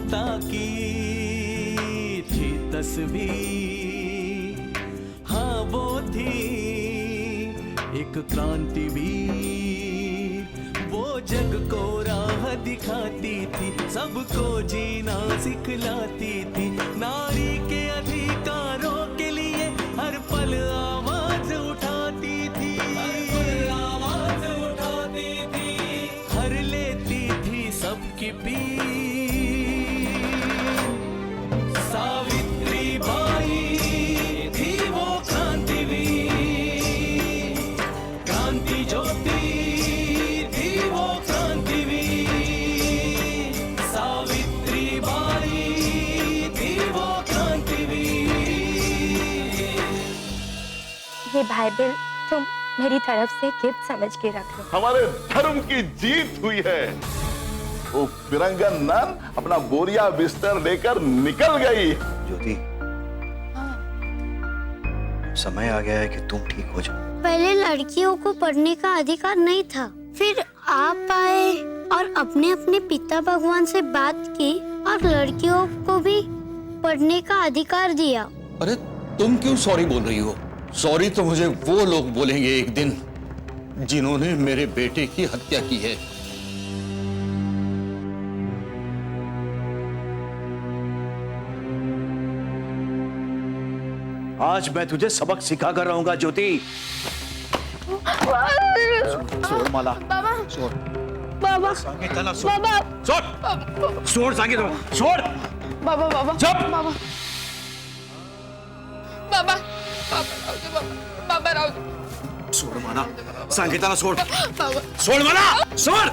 माता की थी तस्वीर, हाँ वो थी एक क्रांतिवीर। वो जग को राह दिखाती थी, सबको जीना सिखलाती थी। नारी के अधिकारों के लिए हर पल आवाज उठाती थी, आवाज उठाती थी। हर लेती थी सबकी पीर। सावित्री बाई थी वो क्रांतिवीर, क्रांति ज्योति थी वो क्रांतिवीर। सावित्री बाई थी वो क्रांतिवीर। ये बाइबल तुम मेरी तरफ से गिफ्ट समझ के रख लो। हमारे धर्म की जीत हुई है। वो फिरंगन नन अपना बोरिया बिस्तर लेकर निकल गई। ज्योति, समय आ गया है कि तुम ठीक हो जाओ। पहले लड़कियों को पढ़ने का अधिकार नहीं था, फिर आप आए और अपने अपने पिता भगवान से बात की और लड़कियों को भी पढ़ने का अधिकार दिया। अरे तुम क्यों सॉरी बोल रही हो? सॉरी तो मुझे वो लोग बोलेंगे एक दिन जिन्होंने मेरे बेटे की हत्या की है। आज मैं तुझे सबक सिखा कर रहूंगा ज्योति। छोड़ माला। बाबा, छोड़ बाबा, संगीता, छोड़ बाबा, छोड़ छोड़ संगीता, छोड़। बाबा, बाबा, चुप। बाबा, बाबा, बाबा राव, छोड़ माला, संगीता छोड़, बाबा, छोड़ माला, छोड़।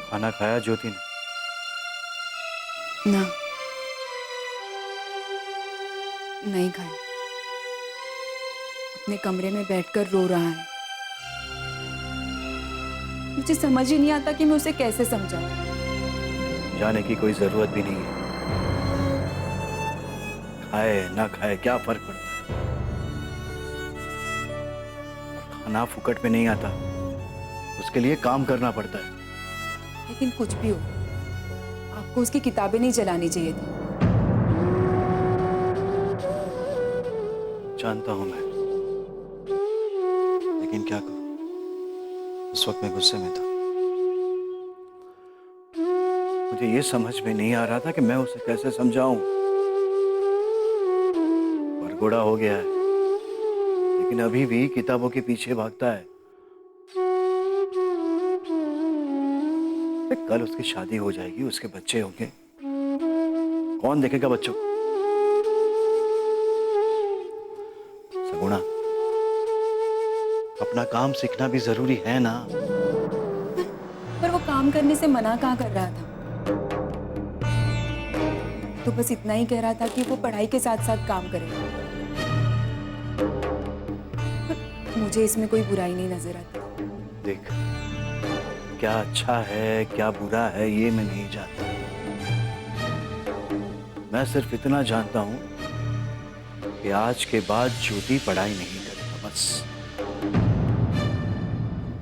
खाना खाया ज्योति ने? ना, नहीं खाया। अपने कमरे में बैठकर रो रहा है। मुझे समझ ही नहीं आता कि मैं उसे कैसे समझाऊं। जाने की कोई जरूरत भी नहीं है। खाए ना खाए क्या फर्क पड़ता है? खाना फुकट में नहीं आता, उसके लिए काम करना पड़ता है। लेकिन कुछ भी हो, आपको उसकी किताबें नहीं जलानी चाहिए थी। जानता हूं मैं, लेकिन क्या करूं, उस वक्त मैं गुस्से में था। मुझे ये समझ में नहीं आ रहा था कि मैं उसे कैसे समझाऊं। बरगोड़ा हो गया है, लेकिन अभी भी किताबों के पीछे भागता है। कल उसकी शादी हो जाएगी, उसके बच्चे होंगे, कौन देखेगा बच्चों को? सगुणा, अपना काम सीखना भी जरूरी है ना। पर वो काम करने से मना कहाँ कर रहा था? तो बस इतना ही कह रहा था कि वो पढ़ाई के साथ साथ काम करे। पर मुझे इसमें कोई बुराई नहीं नजर आती। देख, क्या अच्छा है क्या बुरा है ये मैं नहीं जानता। मैं सिर्फ इतना जानता हूं कि आज के बाद ज्योति पढ़ाई नहीं करेगा, बस।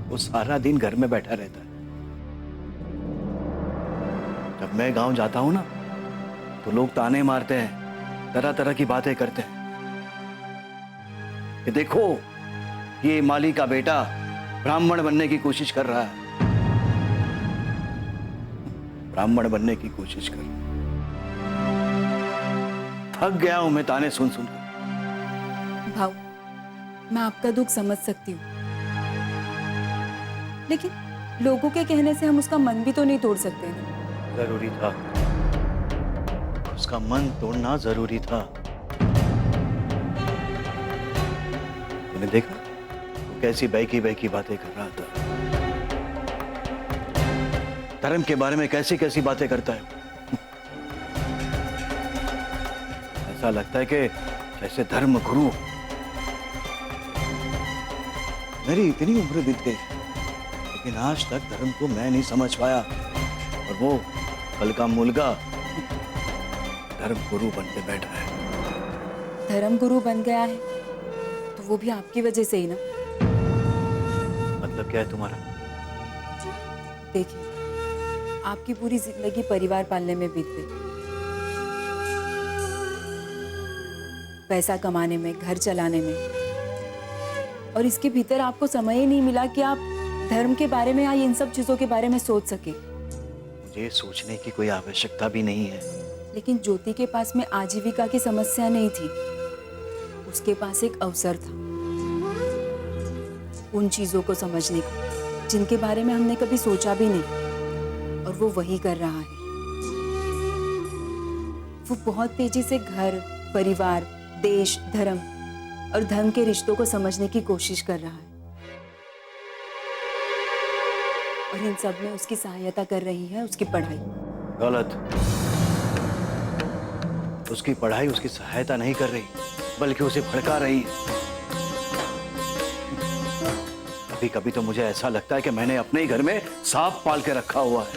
वो सारा दिन घर में बैठा रहता है। जब मैं गांव जाता हूं ना, तो लोग ताने मारते हैं, तरह तरह की बातें करते हैं कि देखो ये माली का बेटा ब्राह्मण बनने की कोशिश कर रहा है, ब्राह्मण बनने की कोशिश कर। थक गया हूं मैं ताने सुन सुनकर। भाव, मैं आपका दुख समझ सकती हूँ, लेकिन लोगों के कहने से हम उसका मन भी तो नहीं तोड़ सकते ना। जरूरी था, उसका मन तोड़ना जरूरी था। तूने देखा वो कैसी बैकी बैकी बातें कर रहा था। धर्म के बारे में कैसी कैसी बातें करता है। ऐसा लगता है कि जैसे धर्म गुरु। मेरी इतनी उम्र बीत गई लेकिन आज तक धर्म को मैं नहीं समझ पाया, और वो कल का मुलगा धर्म गुरु बन के बैठा है। धर्म गुरु बन गया है तो वो भी आपकी वजह से ही ना। मतलब क्या है तुम्हारा? देखिए, आपकी पूरी जिंदगी परिवार पालने में बीत गई, पैसा कमाने में, घर चलाने में, और इसके भीतर आपको समय ही नहीं मिला कि आप धर्म के बारे में या इन सब चीजों के बारे में सोच सके। मुझे सोचने की कोई आवश्यकता भी नहीं है। लेकिन ज्योति के पास में आजीविका की समस्या नहीं थी, उसके पास एक अवसर था उन चीजों को समझने का जिनके बारे में हमने कभी सोचा भी नहीं, और वो वही कर रहा है। वो बहुत तेजी से घर, परिवार, देश, धर्म और धर्म के रिश्तों को समझने की कोशिश कर रहा है, और इन सब में उसकी सहायता कर रही है उसकी पढ़ाई। गलत। उसकी पढ़ाई उसकी सहायता नहीं कर रही, बल्कि उसे भड़का रही है। कभी कभी तो मुझे ऐसा लगता है कि मैंने अपने ही घर में सांप पाल के रखा हुआ है।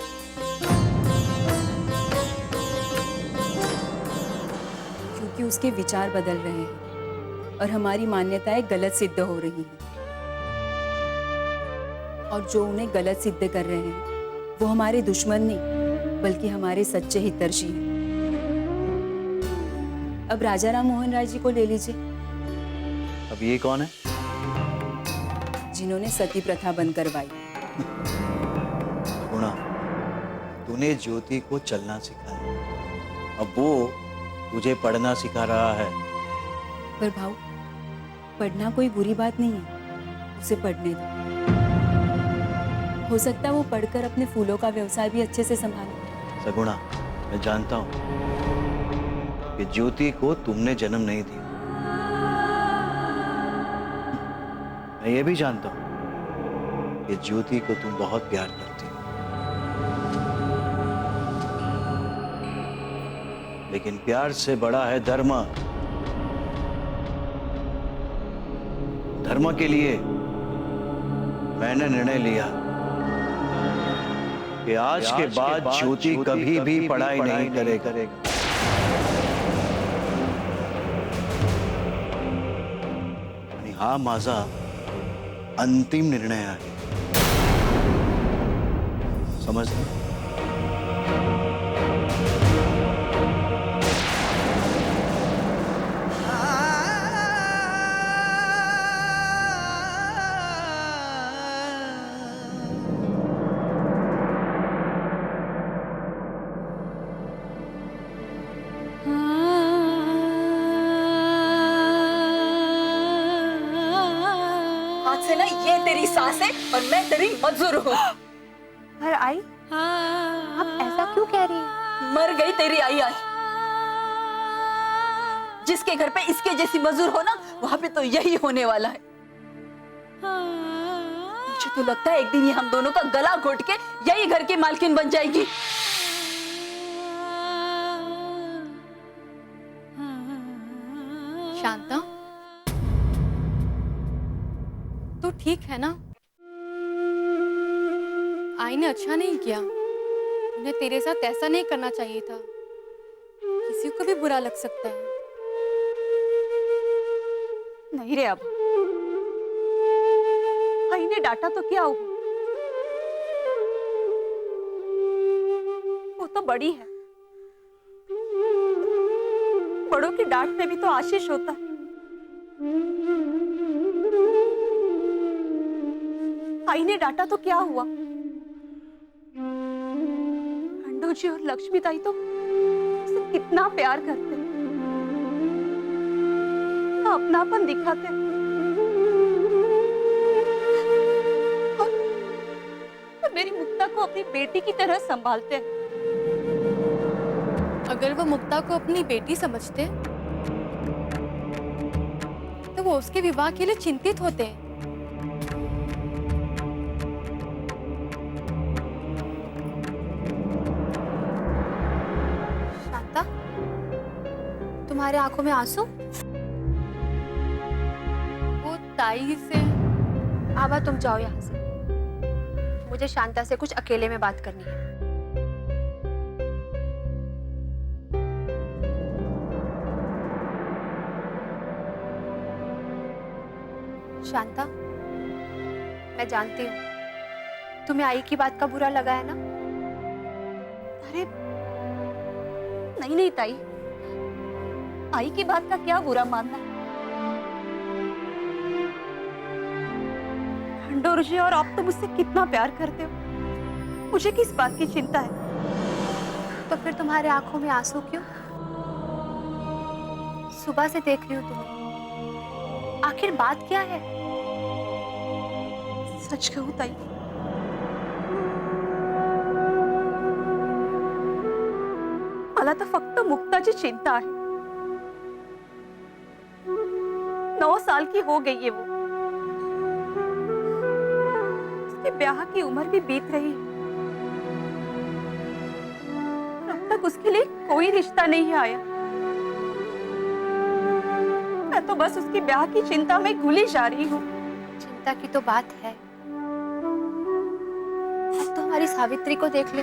क्योंकि उसके विचार बदल रहे हैं और हमारी मान्यताएं गलत सिद्ध हो रही हैं, और जो उन्हें गलत सिद्ध कर रहे हैं वो हमारे दुश्मन नहीं बल्कि हमारे सच्चे हितैषी हैं। अब राजा राम मोहन राय जी को ले लीजिए। अब ये कौन है? जिन्होंने सती प्रथा बंद करवाई। गुणा, तूने ज्योति को चलना सिखाया, अब वो तुझे पढ़ना सिखा रहा है। पर भाऊ, पढ़ना कोई बुरी बात नहीं है, उसे पढ़ने दो। हो सकता है वो पढ़कर अपने फूलों का व्यवसाय भी अच्छे से संभाले। सगुणा, मैं जानता हूं कि ज्योति को तुमने जन्म नहीं दिया। मैं ये भी जानता हूं कि ज्योति को तुम बहुत प्यार करती हो, लेकिन प्यार से बड़ा है धर्म। धर्म के लिए मैंने निर्णय लिया कि आज के बाद ज्योति कभी भी पढ़ाई नहीं करेगा। आणि हा माझा अंतिम निर्णय आहे, समजलं? आज से ना ये तेरी सास है और मैं तेरी मजदूर हूँ। पर आई, आप ऐसा क्यों कह रही हैं? मर गई तेरी आई आज। जिसके घर पे इसके जैसी मजदूर हो ना, वहां पे तो यही होने वाला है। मुझे तो लगता है एक दिन ये हम दोनों का गला घोट के यही घर की मालकिन बन जाएगी। शांता, तू ठीक है ना? आई ने अच्छा नहीं किया, उन्हें तेरे साथ ऐसा नहीं करना चाहिए था। किसी को भी बुरा लग सकता है। नहीं रे, अब आई ने डांटा तो क्या हुआ, वो तो बड़ी है। बड़ों की डांट में भी तो आशीष होता है। आई ने डांटा तो क्या हुआ, खंडू जी और लक्ष्मी ताई तो उसे कितना प्यार करते, अपनापन दिखाते, और मेरी मुक्ता को अपनी बेटी की तरह संभालते हैं। अगर वो मुक्ता को अपनी बेटी समझते तो वो उसके विवाह के लिए चिंतित होते। तुम्हारे आंखों में आंसू? वो ताई से। आभा तुम जाओ यहाँ से, मुझे शांता से कुछ अकेले में बात करनी है। शांता, मैं जानती हूँ तुम्हें आई की बात का बुरा लगा है ना? अरे नहीं नहीं ताई, आई की बात का क्या बुरा मानना। खंडोर जी और आप तो मुझसे कितना प्यार करते हो, मुझे किस बात की चिंता है? तो फिर तुम्हारे आंखों में आंसू क्यों? सुबह से देख रही हूँ तुम्हें, आखिर बात क्या है? सच कहूं ताई, मला तर फक्त मुक्ताची चिंता आहे। 9 साल की हो गई है वो, उसके ब्याह की उम्र भी बीत रही है, अब तक उसके लिए कोई रिश्ता नहीं आया। मैं तो बस उसके ब्याह की चिंता में घुली जा रही हूँ। चिंता की तो बात है, अब तो हमारी सावित्री को देख ले,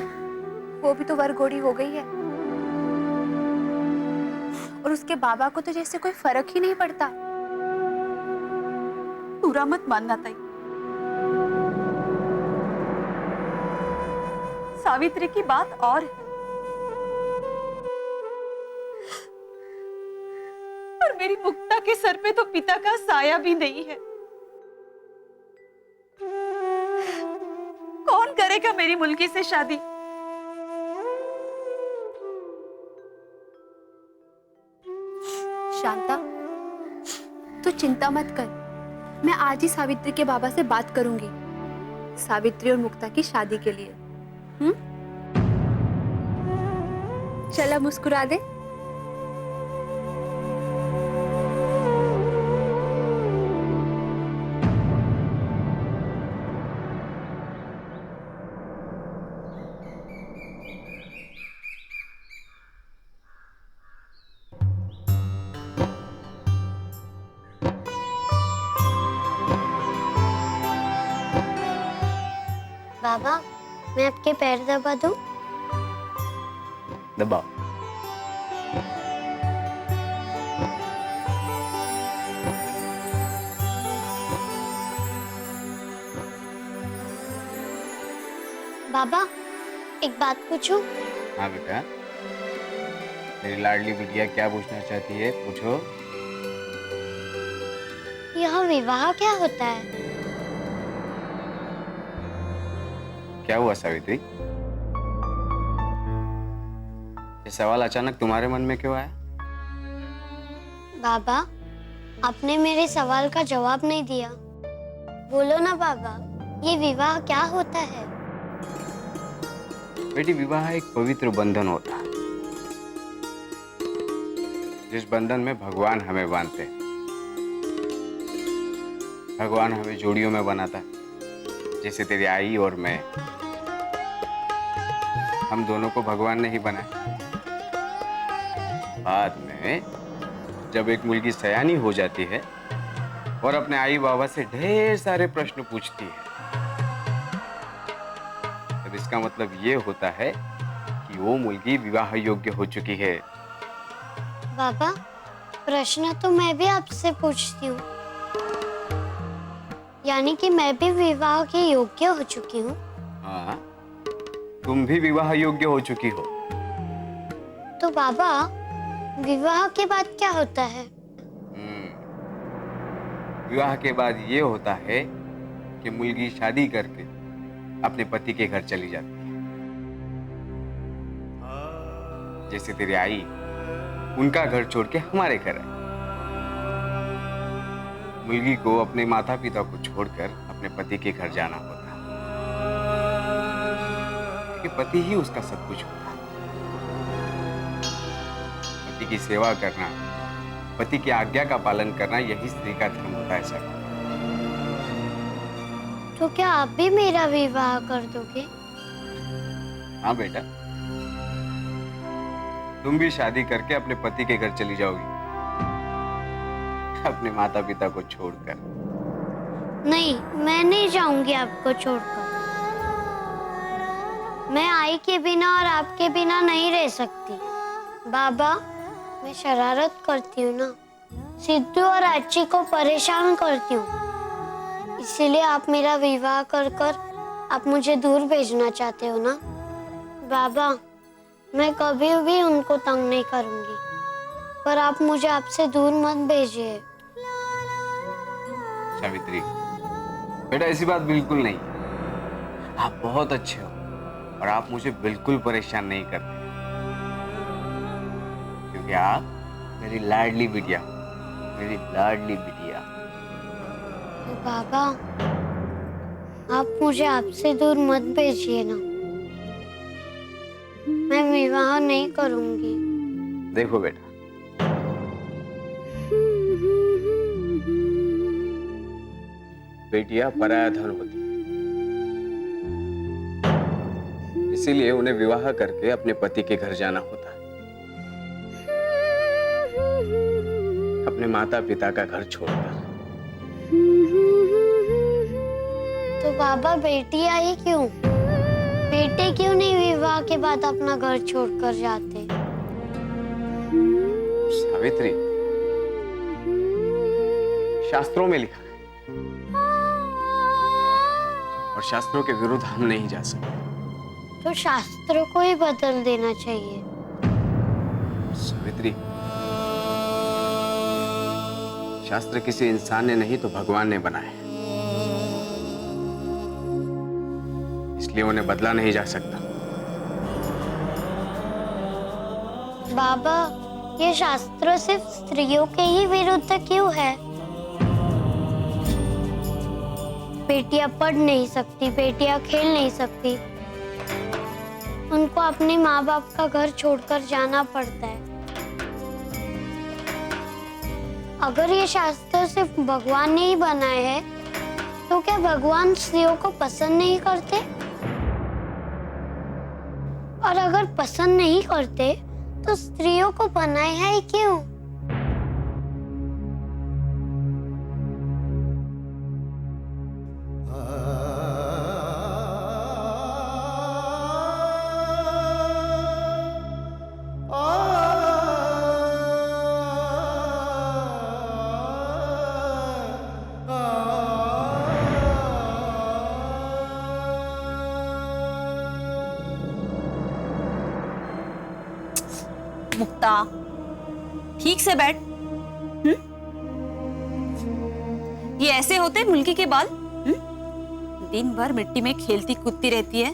वो भी तो वरघोड़ी हो गई है, और उसके बाबा को तो जैसे कोई फर्क ही नहीं पड़ता। बुरा मत मानना ताई, सावित्री की बात और है, पर मेरी मुक्ता के सर पे तो पिता का साया भी नहीं है। कौन करेगा मेरी मुल्की से शादी? शांता, तू चिंता मत कर, मैं आज ही सावित्री के बाबा से बात करूंगी, सावित्री और मुक्ता की शादी के लिए। चला मुस्कुरा दे। बाबा, मैं आपके पैर दबा दूं? दबाओ। बाबा, एक बात पूछूं? हाँ बेटा, मेरी लाडली बिटिया क्या पूछना चाहती है, पूछो। यह विवाह क्या होता है? क्या हुआ सावित्री? ये सवाल अचानक तुम्हारे मन में क्यों आया? बाबा, आपने मेरे सवाल का जवाब नहीं दिया। बोलो ना बाबा, ये विवाह क्या होता है? बेटी, विवाह एक पवित्र बंधन होता है, जिस बंधन में भगवान हमें बांधते हैं। भगवान हमें जोड़ियों में बनाता है, जैसे तेरी आई और मैं। हम दोनों को भगवान ने ही बनाया। बाद में जब एक मुलगी सयानी हो जाती है और अपने आई बाबा से ढेर सारे प्रश्न पूछती है, तब इसका मतलब ये होता है कि वो मुलगी विवाह योग्य हो चुकी है। बाबा, प्रश्न तो मैं भी आपसे पूछती हूँ, यानी कि मैं भी विवाह के योग्य हो चुकी हूँ। हाँ, तुम भी विवाह योग्य हो चुकी हो। तो बाबा, विवाह के बाद क्या होता है? विवाह के बाद ये होता है कि मुलगी शादी करके अपने पति के घर चली जाती है। जैसे तेरी आई उनका घर छोड़ के हमारे घर आई। मुलगी को अपने माता पिता को छोड़कर अपने पति के घर जाना होता है, क्योंकि पति ही उसका सब कुछ होता है। पति की सेवा करना, पति की आज्ञा का पालन करना, यही स्त्री का धर्म होता है सर। तो क्या आप भी मेरा विवाह कर दोगे? हाँ बेटा, तुम भी शादी करके अपने पति के घर चली जाओगी। अपने माता पिता को छोड़कर। नहीं, मैं नहीं जाऊंगी आपको छोड़कर। मैं आई के बिना और आपके बिना नहीं रह सकती। बाबा, मैं शरारत करती हूँ ना, सिद्धू और आची को परेशान करती हूँ, इसीलिए आप मेरा विवाह कर आप मुझे दूर भेजना चाहते हो ना। बाबा, मैं कभी भी उनको तंग नहीं करूंगी, पर आप मुझे आपसे दूर मत भेजिए। सावित्री, बेटा ऐसी बात बिल्कुल नहीं। आप बहुत अच्छे हो और आप मुझे बिल्कुल परेशान नहीं करते, क्योंकि आप मेरी लाडली बिटिया हो, मेरी लाडली बिटिया। बाबा, आप मुझे आपसे दूर मत भेजिए ना, मैं विवाह नहीं करूंगी। देखो बेटा, बेटियां पराया धन होती है, इसीलिए उन्हें विवाह करके अपने पति के घर जाना होता है, अपने माता पिता का घर छोड़कर। तो बाबा, बेटी आई क्यों? बेटे क्यों नहीं विवाह के बाद अपना घर छोड़कर जाते? सावित्री, शास्त्रों में लिखा है और शास्त्रों के विरुद्ध हम नहीं जा सकते। तो शास्त्रों को ही बदल देना चाहिए। सावित्री, शास्त्र किसी इंसान ने नहीं तो भगवान ने बनाए, इसलिए उन्हें बदला नहीं जा सकता। बाबा, ये शास्त्र सिर्फ स्त्रियों के ही विरुद्ध क्यों है? बेटियां पढ़ नहीं सकती, बेटियां खेल नहीं सकती, उनको अपने माँ बाप का घर छोड़कर जाना पड़ता है। अगर ये शास्त्र सिर्फ भगवान ने ही बनाए हैं, तो क्या भगवान स्त्रियों को पसंद नहीं करते? और अगर पसंद नहीं करते, तो स्त्रियों को बनाए है क्यों? मुक्ता, ठीक से बैठ। ये ऐसे होते मुल्की के बाल? दिन भर मिट्टी में खेलती कूदती रहती है।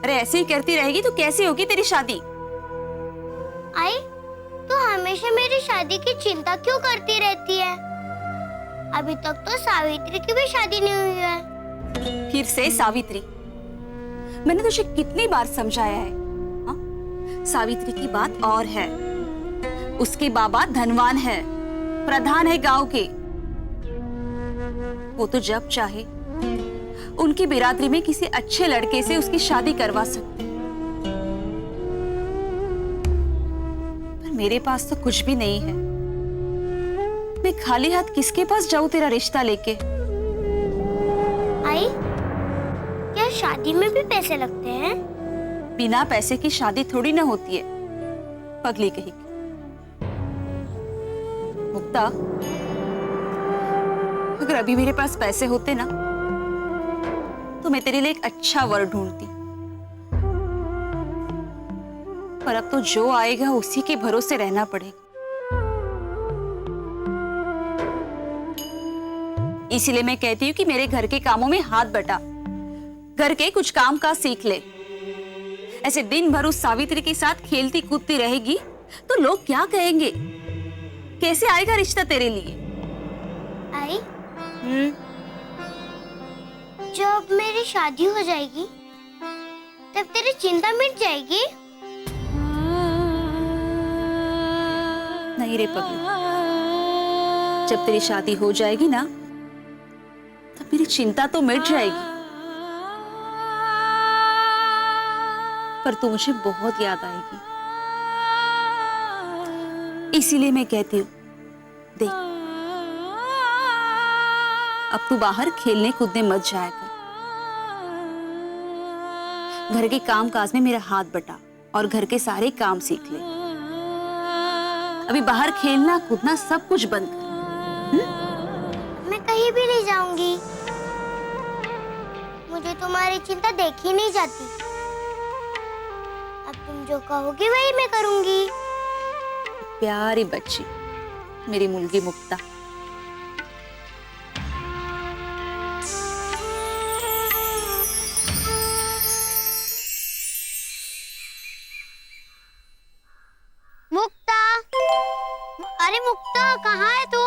अरे ऐसे ही करती रहेगी तो कैसी होगी तेरी शादी? आई, तू हमेशा मेरी शादी की चिंता क्यों करती रहती है? अभी तक तो सावित्री की भी शादी नहीं हुई है। फिर से सावित्री? मैंने तुझे कितनी बार समझाया है, हा? सावित्री की बात और है। उसके बाबा धनवान है, प्रधान है गांव के। वो तो जब चाहे उनकी बिरादरी में किसी अच्छे लड़के से उसकी शादी करवा सकते, पर मेरे पास तो कुछ भी नहीं है। मैं खाली हाथ किसके पास जाऊं तेरा रिश्ता लेके? आई, क्या शादी में भी पैसे लगते हैं? बिना पैसे की शादी थोड़ी ना होती है, पगली कहीं। मुक्ता, अगर अभी मेरे पास पैसे होते ना, तो मैं तेरे लिए एक अच्छा वर ढूंढती, पर अब तो जो आएगा उसी के भरोसे रहना पड़ेगा। इसीलिए मैं कहती हूँ कि मेरे घर के कामों में हाथ बटा, घर के कुछ काम का सीख ले। ऐसे दिन भर उस सावित्री के साथ खेलती कूदती रहेगी तो लोग क्या कहेंगे? कैसे आएगा रिश्ता तेरे लिए? आई, जब मेरी शादी हो जाएगी तब तेरी चिंता मिट जाएगी? नहीं रे पगली, जब तेरी शादी हो जाएगी ना, तब मेरी चिंता तो मिट जाएगी, पर तू मुझे बहुत याद आएगी। इसीलिए मैं कहती हूँ, देख अब तू बाहर खेलने कूदने मत जाया कर। घर के काम काज में मेरा हाथ बटा और घर के सारे काम सीख ले। अभी बाहर खेलना कूदना सब कुछ बंद कर। मैं कहीं भी नहीं जाऊंगी। मुझे तुम्हारी चिंता देखी नहीं जाती। अब तुम जो कहोगी वही मैं करूंगी। प्यारी बच्ची, मेरी मुलगी मुक्ता। मुक्ता, अरे मुक्ता कहाँ है तू?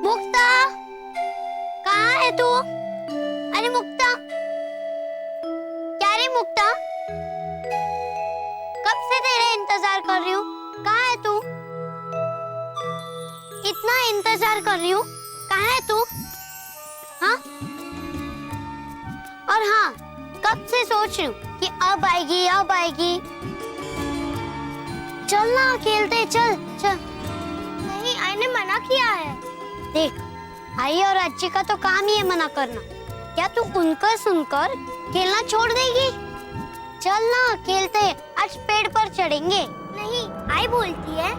मुक्ता कहाँ है तू? अरे मुक्ता, क्या रे मुक्ता? कब से तेरा इंतजार कर रही हूँ। कहाँ है तू? इतना इंतजार कर रही हूँ, कहाँ है तू? हाँ? और हाँ, कब से सोच रही हूँ कि अब आएगी अब आएगी। चल ना खेलते, चल चल। नहीं, आई ने मना किया है। देख, आई और अच्छी का तो काम ही है मना करना। क्या तू उनका सुनकर खेलना छोड़ देगी? चल ना खेलते, आज पेड़ पर चढ़ेंगे। नहीं, आई बोलती है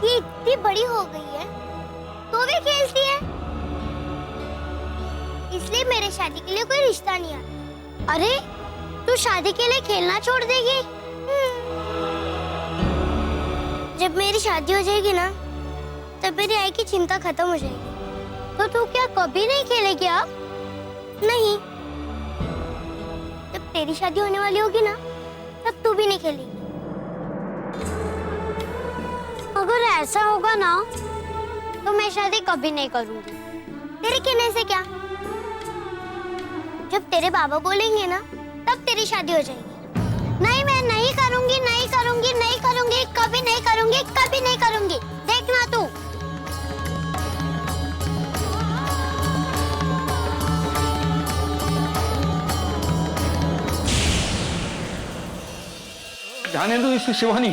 कि इतनी बड़ी हो गई है तो भी खेलती है, इसलिए मेरे शादी के लिए कोई रिश्ता नहीं आता। अरे तू शादी के लिए खेलना छोड़ देगी? जब मेरी शादी हो जाएगी ना, तब मेरी आई की चिंता खत्म हो जाएगी। तो तू क्या कभी नहीं खेलेगी अब? नहीं, जब तेरी शादी होने वाली होगी ना, तब तू भी नहीं खेलेगी। अगर ऐसा होगा ना, तो मैं शादी कभी नहीं करूंगी। तेरे कहने से क्या? जब तेरे बाबा बोलेंगे ना, तब तेरी शादी हो जाएगी। नहीं, मैं नहीं करूंगी, नहीं करूंगी, नहीं करूंगी, कभी नहीं करूंगी, कभी नहीं करूंगी। देखना तू। जाने दो इसे शिवानी,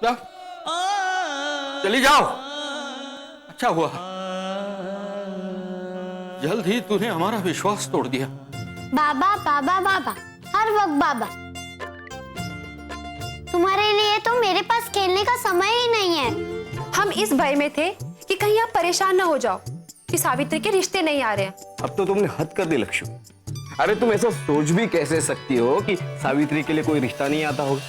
जा, चली जाओ। अच्छा हुआ, जल्द ही तूने हमारा विश्वास तोड़ दिया। बाबा बाबा बाबा, हर वक्त बाबा। तुम्हारे लिए तो मेरे पास खेलने का समय ही नहीं है। हम इस भय में थे कि कहीं आप परेशान ना हो जाओ कि सावित्री के रिश्ते नहीं आ रहे हैं। अब तो तुमने हद कर दी लक्ष्मी। अरे तुम ऐसा सोच भी कैसे सकती हो कि सावित्री के लिए कोई रिश्ता नहीं आता होगा?